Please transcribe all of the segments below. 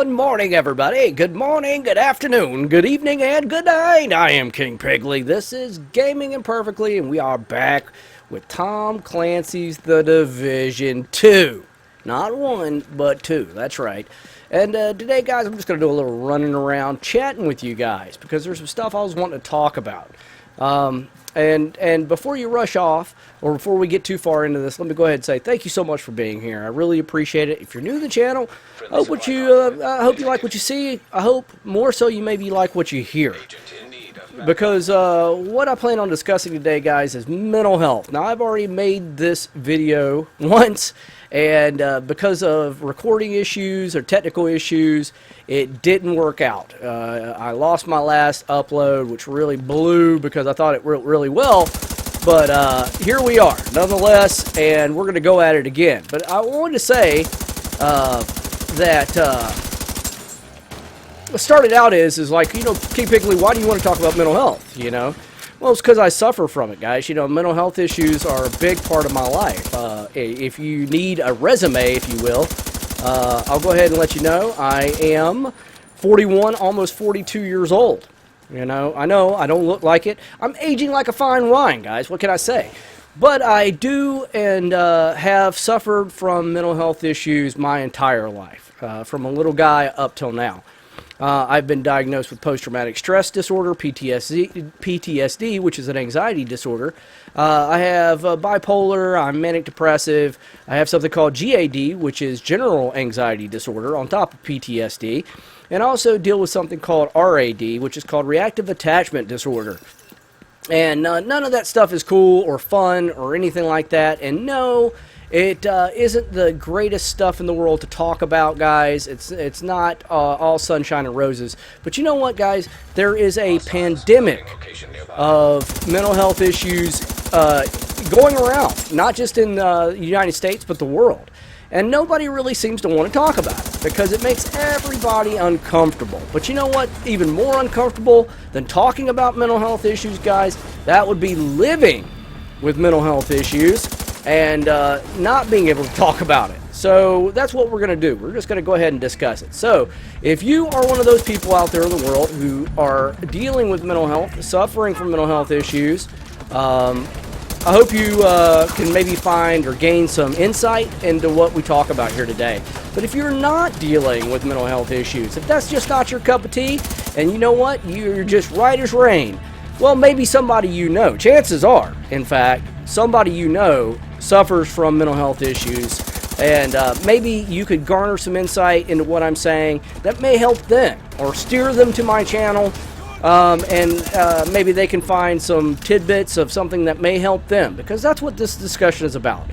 Good morning, everybody. Good morning, good afternoon, good evening, and good night. I am King Pigley. This is Gaming Imperfectly, and we are back with Tom Clancy's The Division 2. Not 1, but 2. That's right. And today, guys, I'm just going to do a little running around chatting with you guys because there's some stuff I was wanting to talk about. And before you rush off, or before we get too far into this, let me go ahead and say thank you so much for being here. I really appreciate it. If you're new to the channel, I hope you like what you see. I hope more so you maybe like what you hear. Because what I plan on discussing today, guys, is mental health. Now, I've already made this video once, and because of recording issues or technical issues, it didn't work out. I lost my last upload, which really blew because I thought it went really well. But here we are, nonetheless, and we're going to go at it again. But I wanted to say that what started out is like, you know, King Pigley, why do you want to talk about mental health, you know? Well, it's because I suffer from it, guys. You know, mental health issues are a big part of my life. If you need a resume, if you will, I'll go ahead and let you know. I am 41, almost 42 years old. You know, I don't look like it. I'm aging like a fine wine, guys. What can I say? But I do and have suffered from mental health issues my entire life, from a little guy up till now. I've been diagnosed with post-traumatic stress disorder, PTSD, which is an anxiety disorder. I have bipolar, I'm manic depressive. I have something called GAD, which is general anxiety disorder, on top of PTSD. And I also deal with something called RAD, which is called reactive attachment disorder. And none of that stuff is cool or fun or anything like that. And no, it isn't the greatest stuff in the world to talk about, guys. It's not all sunshine and roses. But you know what, guys? There is a pandemic of mental health issues going around, not just in the United States, but the world. And nobody really seems to want to talk about it because it makes everybody uncomfortable. But you know what? Even more uncomfortable than talking about mental health issues, guys, that would be living with mental health issues and not being able to talk about it. So that's what we're going to do. We're just going to go ahead and discuss it. So if you are one of those people out there in the world who are dealing with mental health, suffering from mental health issues, I hope you can maybe find or gain some insight into what we talk about here today. But if you're not dealing with mental health issues, if that's just not your cup of tea, and you know what, you're just right as rain, well, maybe somebody you know, chances are, in fact, somebody you know suffers from mental health issues, and maybe you could garner some insight into what I'm saying that may help them, or steer them to my channel, and maybe they can find some tidbits of something that may help them, because that's what this discussion is about.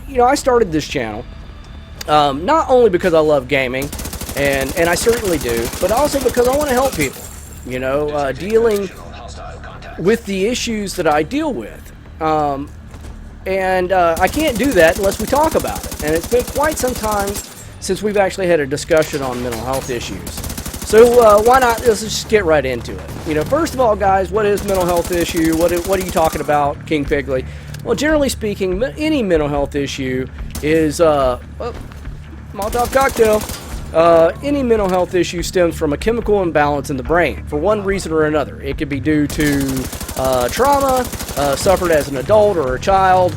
You know, I started this channel not only because I love gaming, and I certainly do, but also because I want to help people, you know, dealing with the issues that I deal with. And I can't do that unless we talk about it. And it's been quite some time since we've actually had a discussion on mental health issues. So why not, let's just get right into it. You know, first of all, guys, what is mental health issue? What are you talking about, King Pigley? Well, generally speaking, any mental health issue is, Molotov cocktail. Any mental health issue stems from a chemical imbalance in the brain for one reason or another. It could be due to trauma suffered as an adult or a child.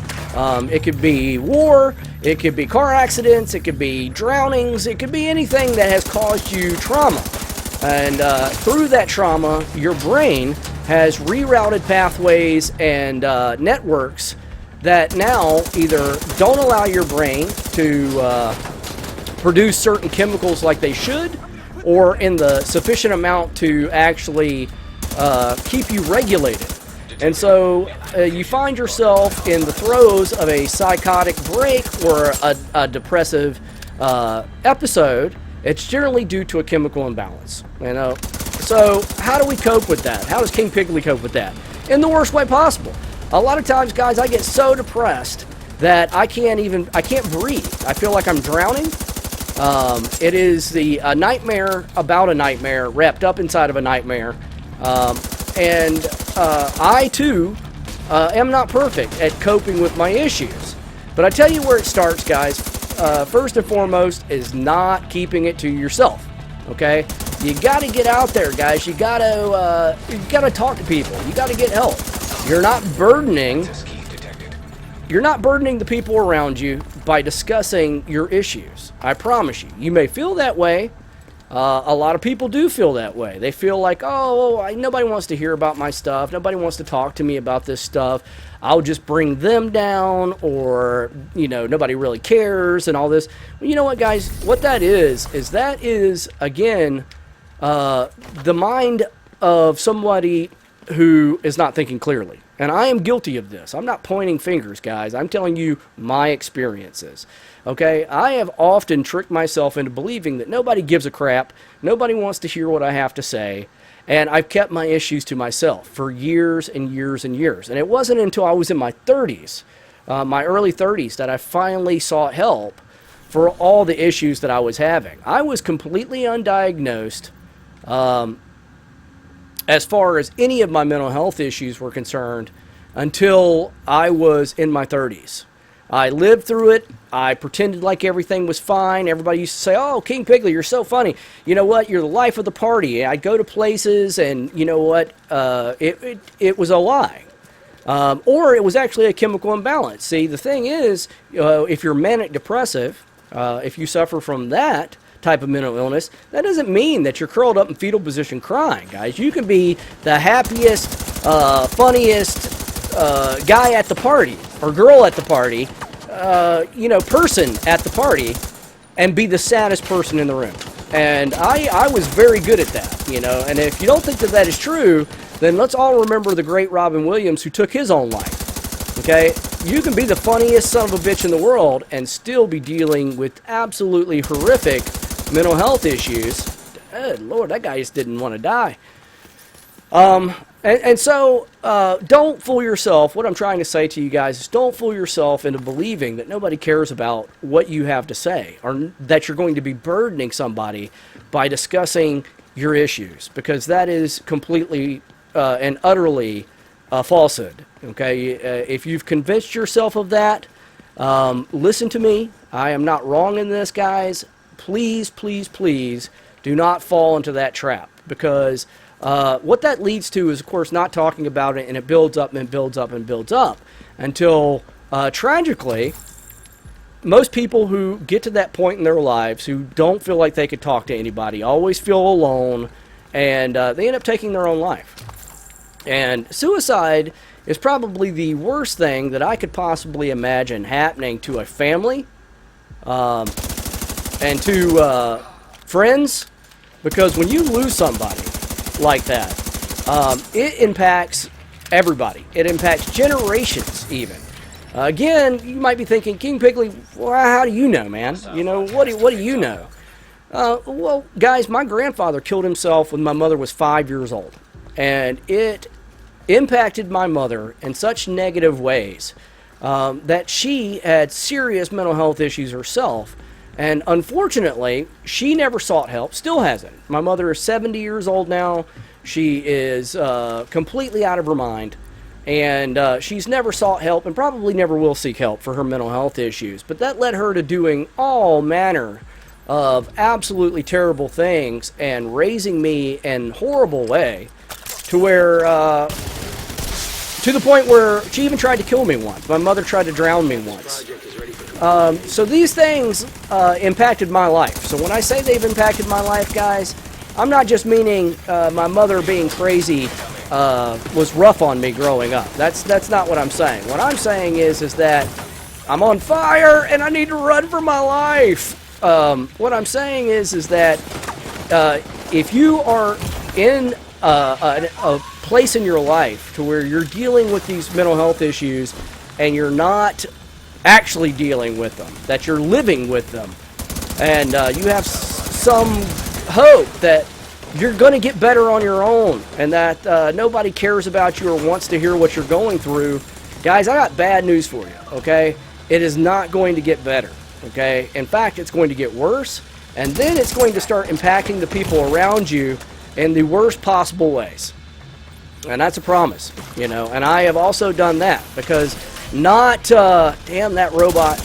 It could be war. It could be car accidents. It could be drownings. It could be anything that has caused you trauma. And through that trauma, your brain has rerouted pathways and networks that now either don't allow your brain to produce certain chemicals like they should, or in the sufficient amount to actually keep you regulated. And so you find yourself in the throes of a psychotic break or a depressive episode. It's generally due to a chemical imbalance, you know. So how do we cope with that? How does King Pigley cope with that? In the worst way possible. A lot of times, guys, I get so depressed that I can't breathe. I feel like I'm drowning. It is a nightmare about a nightmare wrapped up inside of a nightmare. And I, too, am not perfect at coping with my issues. But I tell you where it starts, guys. first and foremost, is not keeping it to yourself. Okay, you got to get out there, guys. You got to talk to people. You got to get help. You're not burdening the people around you by discussing your issues. I promise you. You may feel that way. A lot of people do feel that way. They feel like, oh, nobody wants to hear about my stuff. Nobody wants to talk to me about this stuff. I'll just bring them down, or, nobody really cares and all this. Well, you know what, guys? What that is again, the mind of somebody who is not thinking clearly. And I am guilty of this. I'm not pointing fingers, guys. I'm telling you my experiences. Okay? I have often tricked myself into believing that nobody gives a crap. Nobody wants to hear what I have to say. And I've kept my issues to myself for years and years and years. And it wasn't until I was in my 30s, my early 30s, that I finally sought help for all the issues that I was having. I was completely undiagnosed as far as any of my mental health issues were concerned until I was in my 30s. I lived through it. I pretended like everything was fine. Everybody used to say, oh, King Pigley, you're so funny. You know what? You're the life of the party. I'd go to places, and you know what? It was a lie. Or it was actually a chemical imbalance. See, the thing is, if you're manic depressive, if you suffer from that type of mental illness, that doesn't mean that you're curled up in fetal position crying, guys. You can be the happiest, funniest guy at the party, or girl at the party, person at the party, and be the saddest person in the room. And I was very good at that, and if you don't think that that is true, then let's all remember the great Robin Williams, who took his own life. Okay? You can be the funniest son of a bitch in the world and still be dealing with absolutely horrific mental health issues. Good Lord, that guy just didn't want to die. So don't fool yourself. What I'm trying to say to you guys is, don't fool yourself into believing that nobody cares about what you have to say, or that you're going to be burdening somebody by discussing your issues, because that is completely and utterly a falsehood. Okay, if you've convinced yourself of that, listen to me. I am not wrong in this, guys. Please, please, please do not fall into that trap, because what that leads to is, of course, not talking about it, and it builds up and builds up and builds up until, tragically, most people who get to that point in their lives, who don't feel like they could talk to anybody, always feel alone, and they end up taking their own life. And suicide is probably the worst thing that I could possibly imagine happening to a family and to friends, because when you lose somebody like that, it impacts everybody. It impacts generations even. Again, you might be thinking, King Pigley, well, how do you know, man? What do you know? Well, guys, my grandfather killed himself when my mother was 5 years old. And it impacted my mother in such negative ways that she had serious mental health issues herself. And unfortunately, she never sought help, still hasn't. My mother is 70 years old now. She is completely out of her mind. And she's never sought help, and probably never will seek help for her mental health issues. But that led her to doing all manner of absolutely terrible things and raising me in a horrible way, to where, to the point where she even tried to kill me once. My mother tried to drown me once. So these things impacted my life. So when I say they've impacted my life, guys, I'm not just meaning my mother being crazy was rough on me growing up. That's not what I'm saying. What I'm saying is that I'm on fire and I need to run for my life. What I'm saying is that if you are in a place in your life to where you're dealing with these mental health issues and you're not actually dealing with them, that you're living with them, and you have some hope that you're going to get better on your own, and that nobody cares about you or wants to hear what you're going through, guys, I got bad news for you, okay? It is not going to get better, okay? In fact, it's going to get worse, and then it's going to start impacting the people around you in the worst possible ways. And that's a promise, and I have also done that, because damn that robot,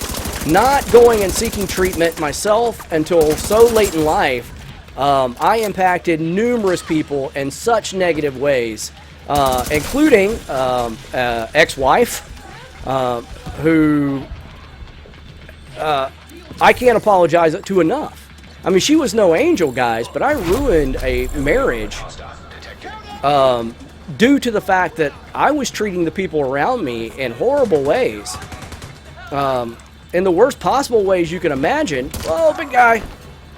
not going and seeking treatment myself until so late in life, I impacted numerous people in such negative ways, including ex-wife, who I can't apologize to enough. I mean, she was no angel, guys, but I ruined a marriage due to the fact that I was treating the people around me in horrible ways, in the worst possible ways you can imagine. Whoa, big guy.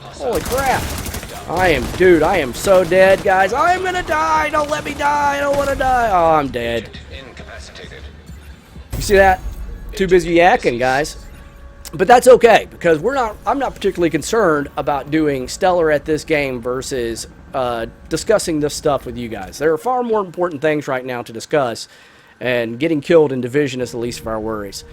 Holy crap. I am so dead, guys. I am gonna die. Don't let me die. I don't want to die. Oh, I'm dead. You see that? Too busy yakking, guys. But that's okay, because I'm not particularly concerned about doing stellar at this game versus discussing this stuff with you guys. There are far more important things right now to discuss, and getting killed in division is the least of our worries.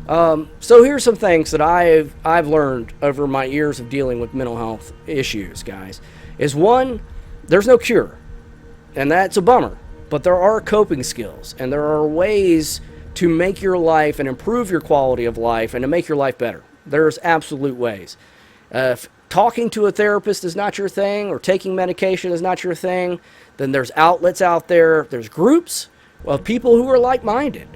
So here's some things that I've learned over my years of dealing with mental health issues, guys. Is one, there's no cure, and that's a bummer. But there are coping skills, and there are ways to make your life and improve your quality of life and to make your life better. There's absolute ways. If talking to a therapist is not your thing, or taking medication is not your thing, then there's outlets out there. There's groups of people who are like-minded.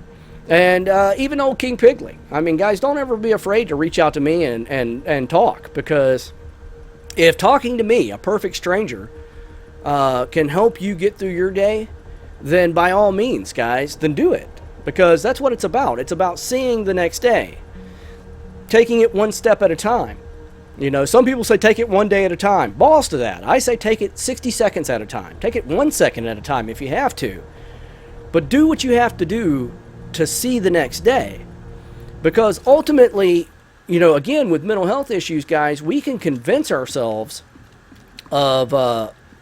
And even old King Pigley. I mean, guys, don't ever be afraid to reach out to me and talk, because if talking to me, a perfect stranger, can help you get through your day, then by all means, guys, then do it. Because that's what it's about. It's about seeing the next day. Taking it one step at a time. You know, some people say take it one day at a time. Balls to that. I say take it 60 seconds at a time. Take it 1 second at a time if you have to. But do what you have to do to see the next day. Because ultimately, you know, again, with mental health issues, guys, we can convince ourselves of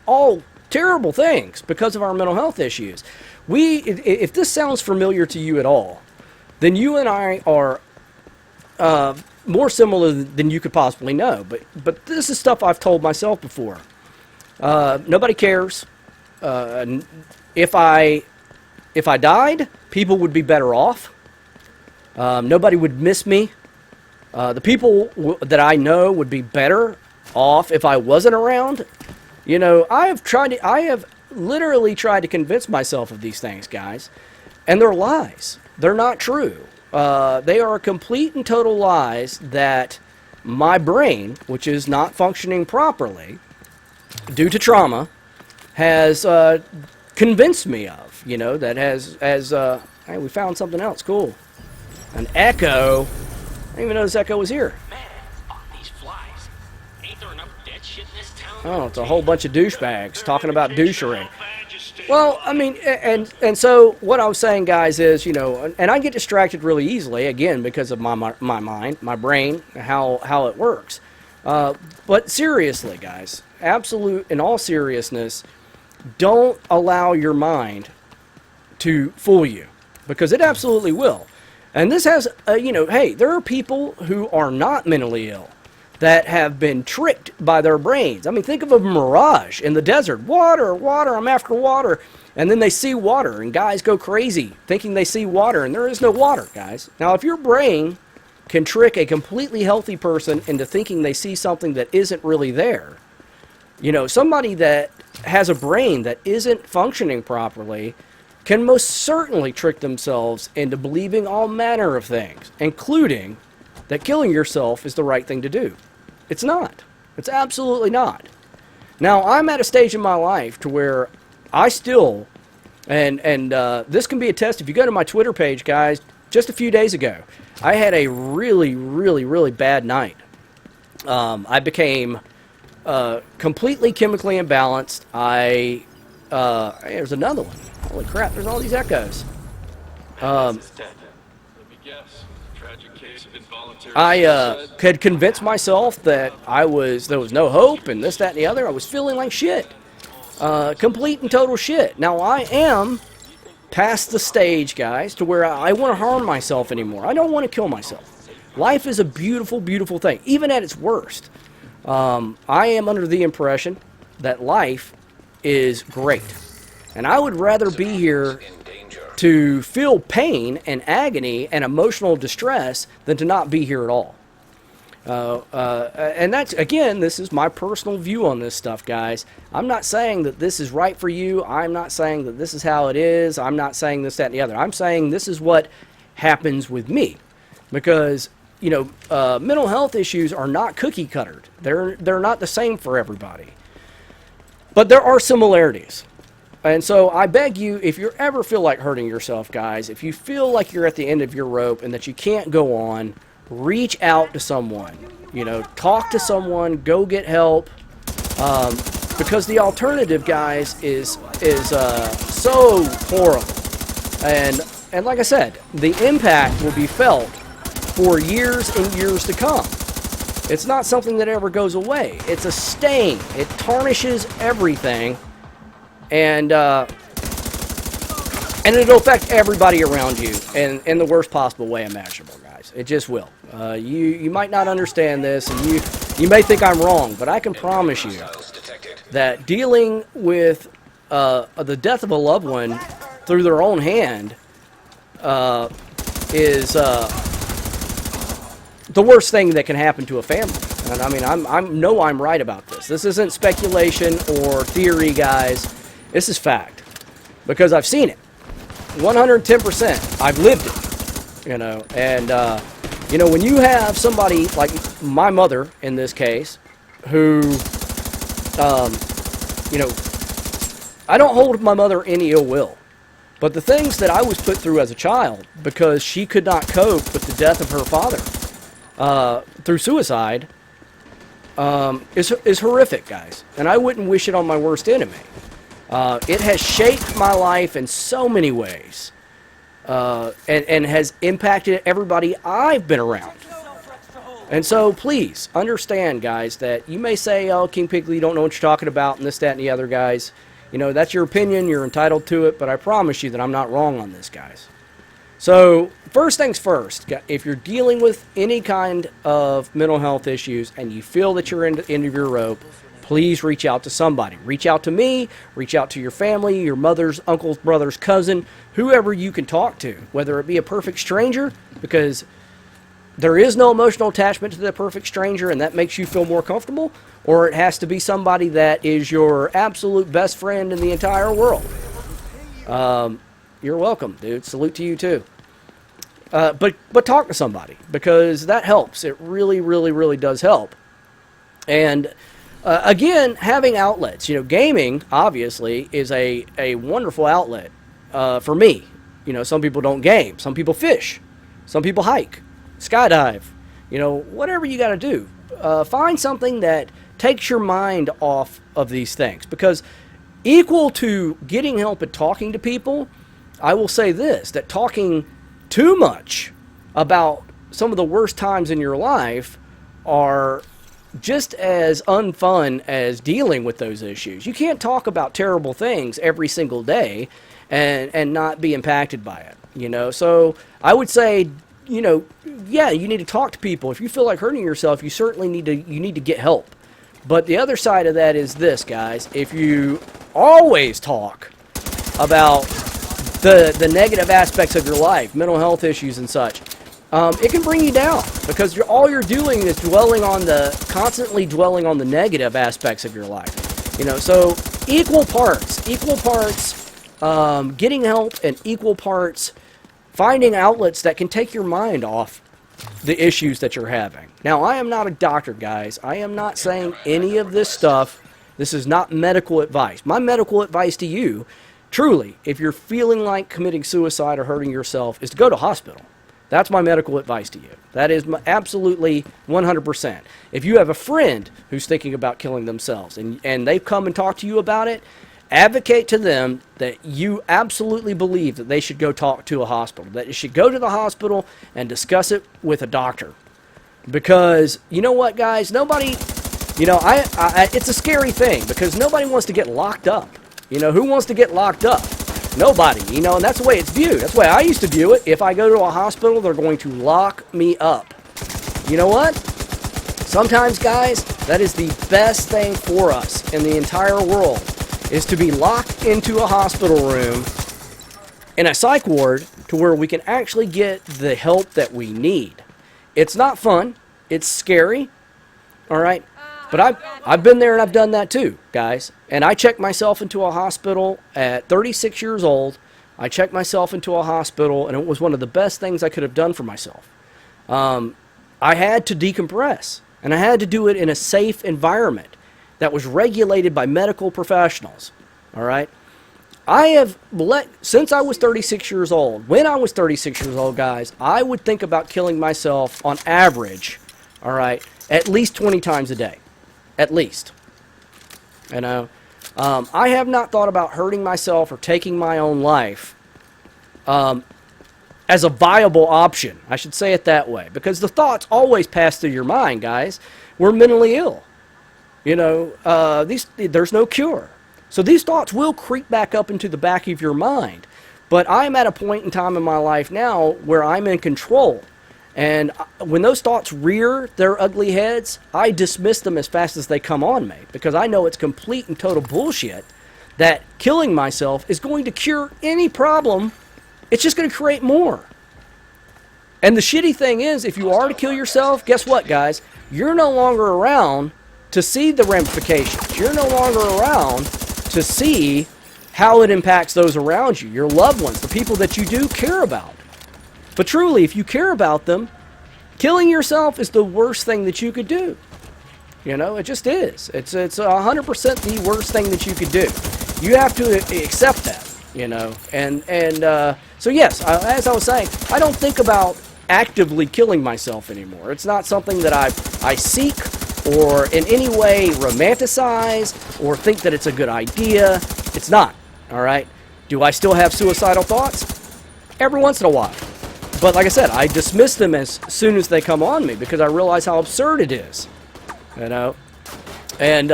all terrible things because of our mental health issues. If this sounds familiar to you at all, then you and I are more similar than you could possibly know. But this is stuff I've told myself before. Nobody cares. If I died, people would be better off. Nobody would miss me. The people that I know would be better off if I wasn't around. You know, I have literally tried to convince myself of these things, guys, and they're lies. They're not true. They are complete and total lies that my brain, which is not functioning properly due to trauma, has convinced me of. You know, that hey, we found something else. Cool. An echo. I didn't even know this echo was here. Man, fuck these flies. Ain't there enough dead shit in this town? Oh, it's a whole bunch of douchebags talking about douchery. Well, I mean, and so what I was saying, guys, is, you know, and I get distracted really easily, again, because of my mind, my brain, how it works. But seriously, guys, in all seriousness, don't allow your mind to fool you, because it absolutely will. And this has, you know, hey, there are people who are not mentally ill that have been tricked by their brains. I mean, think of a mirage in the desert. Water, water, I'm after water. And then they see water, and guys go crazy thinking they see water, and there is no water, guys. Now, if your brain can trick a completely healthy person into thinking they see something that isn't really there, you know, somebody that has a brain that isn't functioning properly can most certainly trick themselves into believing all manner of things, including that killing yourself is the right thing to do. It's not. It's absolutely not. Now, I'm at a stage in my life to where I still, and this can be a test. If you go to my Twitter page, guys, just a few days ago, I had a really, really, really bad night. I became completely chemically imbalanced. There's another one. Holy crap, there's all these echoes. I had convinced myself that there was no hope and this, that, and the other. I was feeling like shit. Complete and total shit. Now, I am past the stage, guys, to where I want to harm myself anymore. I don't want to kill myself. Life is a beautiful, beautiful thing, even at its worst. I am under the impression that life is great. And I would rather be here to feel pain and agony and emotional distress than to not be here at all. And that's, again, this is my personal view on this stuff, guys. I'm not saying that this is right for you. I'm not saying that this is how it is. I'm not saying this, that, and the other. I'm saying this is what happens with me. Because, mental health issues are not cookie cuttered. They're not the same for everybody. But there are similarities. And so I beg you, if you ever feel like hurting yourself, guys, if you feel like you're at the end of your rope and that you can't go on, reach out to someone. Talk to someone, go get help. Because the alternative, guys, is so horrible. And like I said, the impact will be felt for years and years to come. It's not something that ever goes away. It's a stain. It tarnishes everything. And it'll affect everybody around you in the worst possible way imaginable, guys. It just will. You might not understand this, and you may think I'm wrong, but I can promise you that dealing with the death of a loved one through their own hand is the worst thing that can happen to a family. And I mean, I'm right about this. This isn't speculation or theory, guys. This is fact, because I've seen it. 110%. I've lived it. And when you have somebody like my mother in this case, who, I don't hold my mother any ill will, but the things that I was put through as a child because she could not cope with the death of her father through suicide is horrific, guys. And I wouldn't wish it on my worst enemy. It has shaped my life in so many ways, and has impacted everybody I've been around. And so please understand, guys, that you may say, oh, King Pigley, you don't know what you're talking about, and this, that, and the other, guys. That's your opinion. You're entitled to it, but I promise you that I'm not wrong on this, guys. So first things first, if you're dealing with any kind of mental health issues and you feel that you're in the end of your rope, please reach out to somebody. Reach out to me, reach out to your family, your mother's, uncle's, brother's, cousin, whoever you can talk to, whether it be a perfect stranger, because there is no emotional attachment to the perfect stranger and that makes you feel more comfortable, or it has to be somebody that is your absolute best friend in the entire world. You're welcome, dude. Salute to you too. But talk to somebody, because that helps. It really, really, really does help. And again, having outlets. Gaming, obviously, is a wonderful outlet for me. Some people don't game. Some people fish. Some people hike, skydive. Whatever you got to do. Find something that takes your mind off of these things. Because equal to getting help and talking to people, I will say this, that talking too much about some of the worst times in your life are just as unfun as dealing with those issues. You can't talk about terrible things every single day and not be impacted by it, So I would say, yeah, you need to talk to people. If you feel like hurting yourself, you certainly need to get help. But the other side of that is this, guys. If you always talk about the negative aspects of your life, mental health issues and such, it can bring you down, because all you're doing is constantly dwelling on the negative aspects of your life. So equal parts, getting help, and equal parts finding outlets that can take your mind off the issues that you're having. Now, I am not a doctor, guys. I am not saying any of this stuff. This is not medical advice. My medical advice to you, truly, if you're feeling like committing suicide or hurting yourself, is to go to hospital. That's my medical advice to you. That is absolutely 100%. If you have a friend who's thinking about killing themselves and they've come and talked to you about it, advocate to them that you absolutely believe that they should go talk to a hospital, that you should go to the hospital and discuss it with a doctor. Because, you know what, guys? Nobody, it's a scary thing, because nobody wants to get locked up. Who wants to get locked up? Nobody, and that's the way it's viewed. That's the way I used to view it. If I go to a hospital, they're going to lock me up. You know what? Sometimes, guys, that is the best thing for us in the entire world, is to be locked into a hospital room in a psych ward to where we can actually get the help that we need. It's not fun. It's scary. All right. But I've been there and I've done that too, guys. And I checked myself into a hospital at 36 years old. I checked myself into a hospital, and it was one of the best things I could have done for myself. I had to decompress, and I had to do it in a safe environment that was regulated by medical professionals. All right. I have since I was 36 years old, when I was 36 years old, guys, I would think about killing myself on average, all right, at least 20 times a day. At least. You know, I have not thought about hurting myself or taking my own life as a viable option. I should say it that way. Because the thoughts always pass through your mind, guys. We're mentally ill. You know, there's no cure. So these thoughts will creep back up into the back of your mind. But I'm at a point in time in my life now where I'm in control. And when those thoughts rear their ugly heads, I dismiss them as fast as they come on me. Because I know it's complete and total bullshit that killing myself is going to cure any problem. It's just going to create more. And the shitty thing is, if you are to kill yourself, guess what, guys? You're no longer around to see the ramifications. You're no longer around to see how it impacts those around you, your loved ones, the people that you do care about. But truly, if you care about them, killing yourself is the worst thing that you could do. You know, it just is. It's 100% the worst thing that you could do. You have to accept that, you know. So yes, as I was saying, I don't think about actively killing myself anymore. It's not something that I seek or in any way romanticize or think that it's a good idea. It's not, all right? Do I still have suicidal thoughts? Every once in a while. But like I said, I dismiss them as soon as they come on me because I realize how absurd it is, you know? And,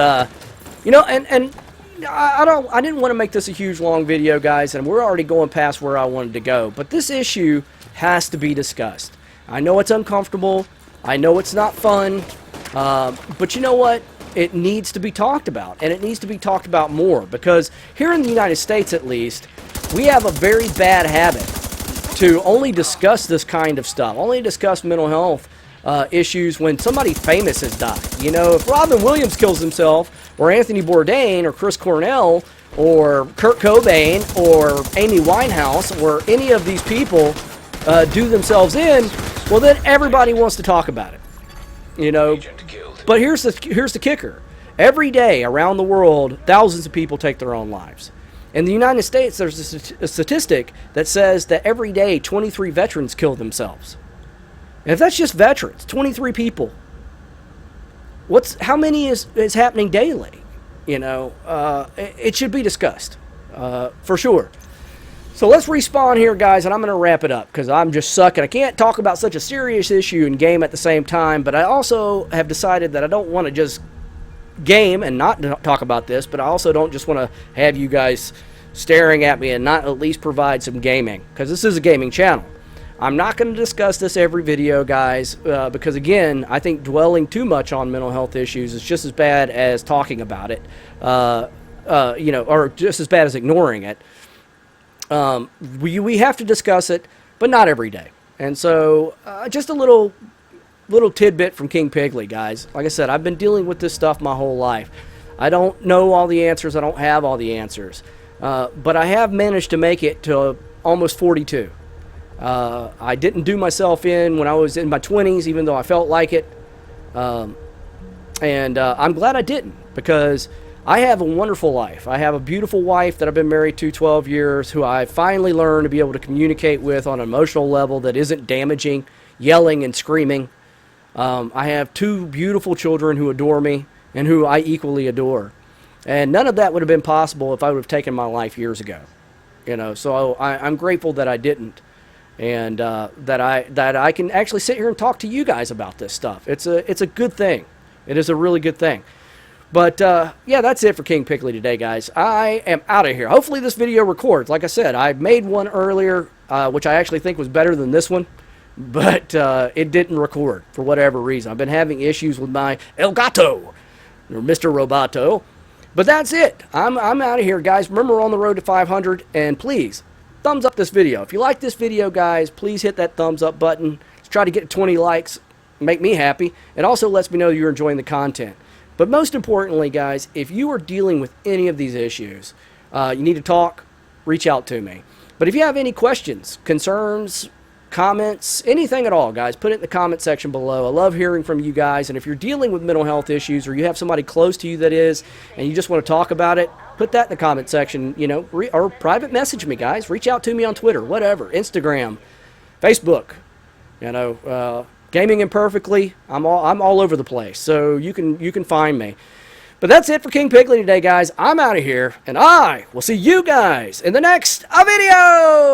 you know, and I didn't want to make this a huge, long video, guys, and we're already going past where I wanted to go. But this issue has to be discussed. I know it's uncomfortable. I know it's not fun. But you know what? It needs to be talked about, and it needs to be talked about more, because here in the United States, at least, we have a very bad habit to only discuss this kind of stuff, only discuss mental health issues when somebody famous has died. You know, if Robin Williams kills himself, or Anthony Bourdain, or Chris Cornell, or Kurt Cobain, or Amy Winehouse, or any of these people do themselves in, well, then everybody wants to talk about it. You know, but here's the kicker. Every day around the world, thousands of people take their own lives. In the United States, there's a statistic that says that every day 23 veterans kill themselves. And if that's just veterans, 23 people, how many is happening daily? You know, it should be discussed for sure. So let's respawn here, guys, and I'm going to wrap it up because I'm just sucking. I can't talk about such a serious issue and game at the same time, but I also have decided that I don't want to just game and not talk about this, but I also don't just want to have you guys staring at me and not at least provide some gaming, because this is a gaming channel. I'm not going to discuss this every video, guys, because again, I think dwelling too much on mental health issues is just as bad as talking about it, you know, or just as bad as ignoring it. We have to discuss it, but not every day. And so, just a little tidbit from King Pigley, guys. Like I said, I've been dealing with this stuff my whole life. I don't know all the answers. I don't have all the answers. But I have managed to make it to almost 42. I didn't do myself in when I was in my 20s, even though I felt like it. And I'm glad I didn't, because I have a wonderful life. I have a beautiful wife that I've been married to 12 years, who I finally learned to be able to communicate with on an emotional level that isn't damaging, yelling and screaming. I have 2 beautiful children who adore me and who I equally adore. And none of that would have been possible if I would have taken my life years ago. You know, so I'm grateful that I didn't, and that I can actually sit here and talk to you guys about this stuff. It's a good thing. It is a really good thing. But, yeah, that's it for King Pigley today, guys. I am out of here. Hopefully this video records. Like I said, I made one earlier, which I actually think was better than this one. But it didn't record for whatever reason. I've been having issues with my El Gato, or Mr. Roboto. But that's it. I'm out of here, guys. Remember, we're on the road to 500. And please, thumbs up this video. If you like this video, guys, please hit that thumbs up button. Let's try to get 20 likes. Make me happy. It also lets me know you're enjoying the content. But most importantly, guys, if you are dealing with any of these issues, you need to talk, reach out to me. But if you have any questions, concerns, comments, anything at all, guys, put it in the comment section below. I love hearing from you guys. And if you're dealing with mental health issues, or you have somebody close to you that is, and you just want to talk about it, put that in the comment section, you know, or private message me, guys. Reach out to me on Twitter, whatever, Instagram, Facebook, you know, Gaming Imperfectly. I'm all over the place, so you can find me. But that's it for King Pigley today, guys. I'm out of here, and I will see you guys in the next video.